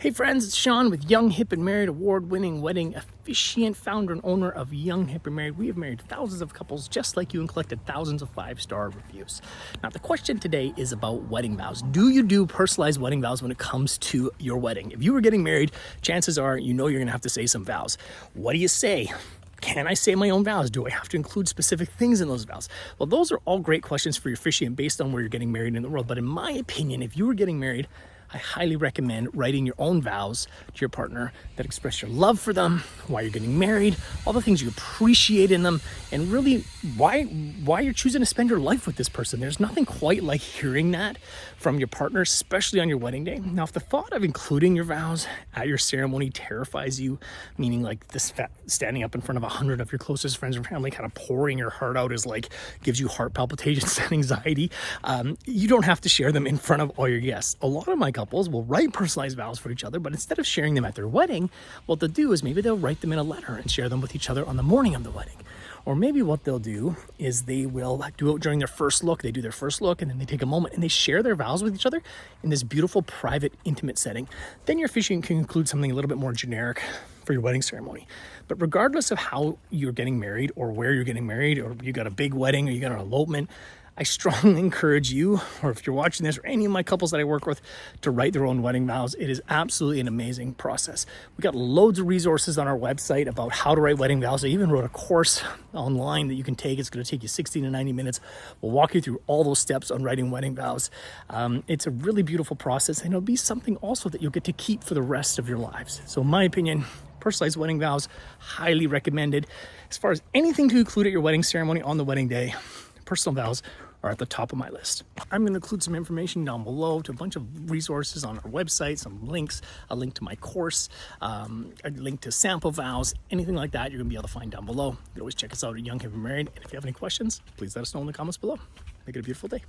Hey friends, it's Shawn with Young, Hip and Married, award-winning wedding officiant, founder and owner of Young, Hip and Married. We have married thousands of couples just like you and collected thousands of 5-star reviews. Now the question today is about wedding vows. Do you do personalized wedding vows when it comes to your wedding? If you were getting married, chances are you know you're gonna have to say some vows. What do you say? Can I say my own vows? Do I have to include specific things in those vows? Well, those are all great questions for your officiant based on where you're getting married in the world. But in my opinion, if you were getting married, I highly recommend writing your own vows to your partner that express your love for them, why you're getting married, all the things you appreciate in them, and really why you're choosing to spend your life with this person. There's nothing quite like hearing that from your partner, especially on your wedding day. Now, if the thought of including your vows at your ceremony terrifies you, meaning like this standing up in front of 100 of your closest friends and family, kind of pouring your heart out is like gives you heart palpitations and anxiety, you don't have to share them in front of all your guests. A lot of my couples will write personalized vows for each other, but instead of sharing them at their wedding, what they'll do is maybe they'll write them in a letter and share them with each other on the morning of the wedding. Or maybe what they'll do is they will do it during their first look. They do their first look and then they take a moment and they share their vows with each other in this beautiful, private, intimate setting. Then your officiant can include something a little bit more generic for your wedding ceremony. But regardless of how you're getting married or where you're getting married, or you got a big wedding or you got an elopement, I strongly encourage you, or if you're watching this, or any of my couples that I work with, to write their own wedding vows. It is absolutely an amazing process. We got loads of resources on our website about how to write wedding vows. I even wrote a course online that you can take. It's going to take you 60 to 90 minutes. We'll walk you through all those steps on writing wedding vows. It's a really beautiful process, and it'll be something also that you'll get to keep for the rest of your lives. So in my opinion, personalized wedding vows, highly recommended. As far as anything to include at your wedding ceremony on the wedding day, personal vows are at the top of my list. I'm going to include some information down below to a bunch of resources on our website, some links, a link to my course, a link to sample vows, anything like that you're going to be able to find down below. You can always check us out at Young, Hip and Married. And if you have any questions, please let us know in the comments below. Make it a beautiful day.